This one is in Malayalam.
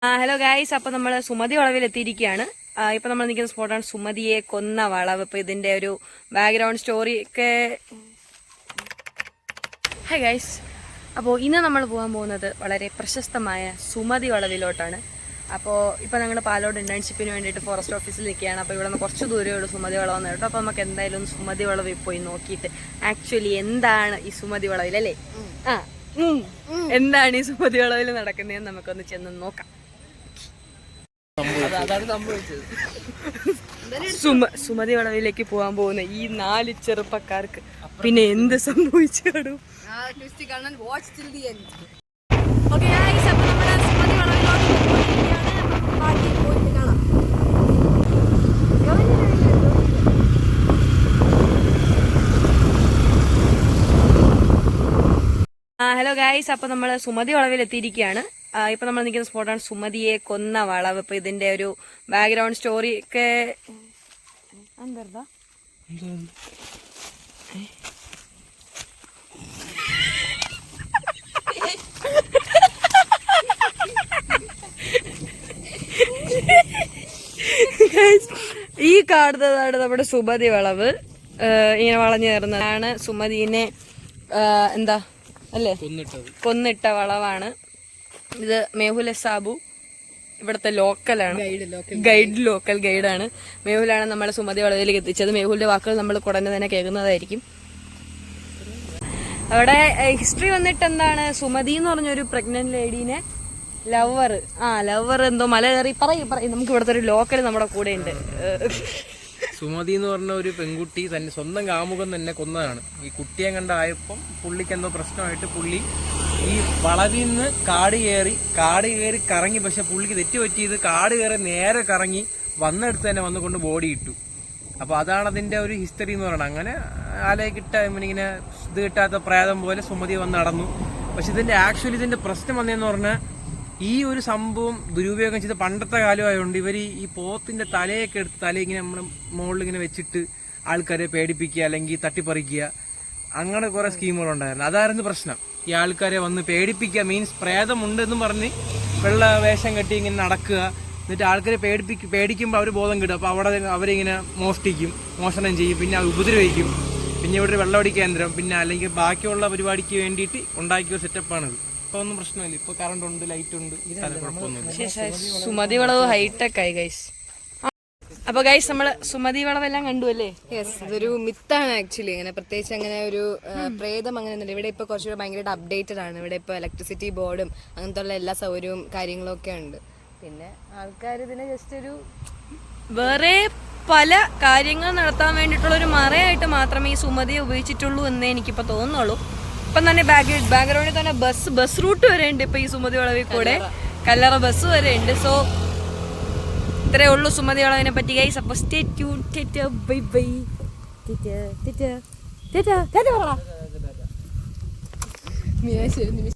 ഹലോ ഗായ്സ്, അപ്പൊ നമ്മൾ സുമതി വളവിൽ എത്തിയിരിക്കുകയാണ്. ഇപ്പൊ നമ്മൾ നിൽക്കുന്ന സ്പോട്ടാണ് സുമതിയെ കൊന്ന വളവ്. ഇപ്പൊ ഇതിന്റെ ഒരു ബാക്ക്ഗ്രൗണ്ട് സ്റ്റോറി ഒക്കെ. ഹായ് ഗായ്സ്, അപ്പോൾ ഇന്ന് നമ്മൾ പോകാൻ പോകുന്നത് വളരെ പ്രശസ്തമായ സുമതി വളവിലോട്ടാണ്. അപ്പോൾ ഇപ്പോൾ ഞങ്ങൾ പാലോട് ഇന്റേൺഷിപ്പിന് വേണ്ടിയിട്ട് ഫോറസ്റ്റ് ഓഫീസിൽ നിൽക്കുകയാണ്. അപ്പോൾ ഇവിടെ നിന്ന് കുറച്ച് ദൂരമേ ഉള്ളൂ സുമതി വളവെന്ന് കേട്ടോ. അപ്പോൾ നമുക്ക് എന്തായാലും സുമതി വളവിൽ പോയി നോക്കിയിട്ട് ആക്ച്വലി എന്താണ് ഈ സുമതി വളവിൽ അല്ലേ, എന്താണ് ഈ സുമതി വളവിൽ നടക്കുന്നതെന്ന് നമുക്കൊന്ന് ചെന്ന് നോക്കാം. സുമതി വളവിലേക്ക് പോകാൻ പോകുന്ന ഈ 4 ചെറുപ്പക്കാർക്ക് പിന്നെ എന്ത് സംഭവിച്ചു കാണും? ഹലോ ഗായ്സ്, അപ്പൊ നമ്മൾ സുമതി വളവിൽ എത്തിയിരിക്കുകയാണ്. ഇപ്പൊ നമ്മൾ നിൽക്കുന്ന സ്പോട്ടാണ് സുമതിയെ കൊന്ന വളവ്. ഇപ്പൊ ഇതിന്റെ ഒരു ബാക്ക്ഗ്രൗണ്ട് സ്റ്റോറി ഒക്കെ. എന്താ ഈ കാണുന്നതാണ് നമ്മുടെ സുമതി വളവ്. ഇങ്ങനെ വളഞ്ഞു കയറുന്നതാണ്. സുമതിനെ എന്താ അല്ലേ കൊന്നിട്ട വളവാണ് ഇത്. മേഹുല സാബു ഇവിടുത്തെ ലോക്കലാണ്, ലോക്കൽ ഗൈഡാണ്. മേഹുലാണ് നമ്മളെ സുമതി വളവിലേക്ക് എത്തിച്ചത്. മേഹുലിന്റെ വാക്കുകൾ നമ്മൾ ഉടനെ തന്നെ കേൾക്കുന്നതായിരിക്കും. അവിടെ ഹിസ്റ്ററി വന്നിട്ട് എന്താണ്, സുമതി എന്ന് പറഞ്ഞൊരു പ്രഗ്നന്റ് ലേഡീനെ ലവർ എന്തോ മല കയറി പറയും. നമുക്ക് ഇവിടുത്തെ ഒരു ലോക്കൽ നമ്മുടെ കൂടെ ഉണ്ട്. സുമതി എന്ന് പറഞ്ഞ ഒരു പെൺകുട്ടി തന്നെ സ്വന്തം കാമുകം തന്നെ കൊന്നതാണ്. ഈ കുട്ടിയെ കണ്ടായപ്പം പുള്ളിക്ക് എന്തോ പ്രശ്നമായിട്ട് പുള്ളി ഈ വളവിൽ നിന്ന് കാട് കയറി കറങ്ങി. പക്ഷെ പുള്ളിക്ക് തെറ്റുപറ്റിയത് കാട് കയറി നേരെ കറങ്ങി വന്നെടുത്ത് തന്നെ വന്നുകൊണ്ട് ബോഡി ഇട്ടു. അപ്പോൾ അതാണ് അതിൻ്റെ ഒരു ഹിസ്റ്ററി എന്ന് പറയുന്നത്. അങ്ങനെ ഇങ്ങനെ ഇത് കിട്ടാത്ത പ്രേതം പോലെ സുമതി വന്ന് നടന്നു. പക്ഷെ ഇതിൻ്റെ പ്രശ്നം വന്നതെന്ന് പറഞ്ഞാൽ ഈ ഒരു സംഭവം ദുരുപയോഗം ചെയ്ത് പണ്ടത്തെ കാലമായതുകൊണ്ട് ഇവർ ഈ പോത്തിന്റെ തലയൊക്കെ എടുത്ത് ഇങ്ങനെ നമ്മുടെ മുകളിൽ ഇങ്ങനെ വെച്ചിട്ട് ആൾക്കാരെ പേടിപ്പിക്കുക അല്ലെങ്കിൽ തട്ടിപ്പറിക്കുക, അങ്ങനെ കുറെ സ്കീമുകളുണ്ടായിരുന്നു. അതായിരുന്നു പ്രശ്നം. ഈ ആൾക്കാരെ വന്ന് പേടിപ്പിക്കുക, മീൻസ് പ്രേതമുണ്ട് എന്നും പറഞ്ഞ് വെള്ള വേഷം കെട്ടി ഇങ്ങനെ നടക്കുക. എന്നിട്ട് ആൾക്കാരെ പേടിക്കുമ്പോൾ അവർ ബോധം കിട്ടും. അപ്പോൾ അവിടെ അവരിങ്ങനെ മോഷണം ചെയ്യും, പിന്നെ ഉപദ്രവിക്കും. പിന്നെ ഇവിടെ ഒരു വെള്ളമടി കേന്ദ്രം, പിന്നെ അല്ലെങ്കിൽ ബാക്കിയുള്ള പരിപാടിക്ക് വേണ്ടിയിട്ട് ഉണ്ടാക്കിയ സെറ്റപ്പാണിത്. ഇപ്പൊ ഒന്നും പ്രശ്നമില്ല. ഇപ്പൊ കറണ്ട് ഉണ്ട്, ലൈറ്റ് ഉണ്ട്, സുമതി വളവ് ഹൈടെക് ആയി ഗൈസ്. അപ്പൊ ഗൈസ് നമ്മള് സുമതി വളവെല്ലാം കണ്ടു അല്ലേ? യെസ്, ഇതൊരു മിത്താണ് ആക്ച്വലി. അങ്ങനെ പ്രത്യേകിച്ച് അങ്ങനെ ഒരു പ്രേതം അങ്ങനെ ഒന്നുമില്ല. ഇവിടെ ഇപ്പൊ കുറച്ചുകൂടെ ഭയങ്കരമായിട്ട് അപ്ഡേറ്റഡ് ആണ്. ഇവിടെ ഇപ്പൊ ഇലക്ട്രിസിറ്റി ബോർഡും അങ്ങനത്തെ ഉള്ള എല്ലാ സൗകര്യവും കാര്യങ്ങളും ഒക്കെ ഉണ്ട്. പിന്നെ ആൾക്കാർ ഇതിനെ ജസ്റ്റ് ഒരു വേറെ പല കാര്യങ്ങൾ നടത്താൻ വേണ്ടിയിട്ടുള്ള ഒരു മറയായിട്ട് മാത്രമേ ഈ സുമതിയെ ഉപയോഗിച്ചിട്ടുള്ളൂ എന്നേ എനിക്കിപ്പോ തോന്നുന്നുള്ളൂ. ഇപ്പം തന്നെ ബാക്ക്ഗ്രൗണ്ടിൽ തന്നെ ബസ് റൂട്ട് വരെ ഉണ്ട്. ഇപ്പൊ ഈ സുമതി വളവിൽ കൂടെ കല്ലറ ബസ് വരെ ഉണ്ട്. സോ ഇത്രേ ഉള്ളൂ സുമതി വളവിനെ പറ്റി ഗൈസ്. അപ്പൊ സ്റ്റേ ട്യൂൺ. Bye bye.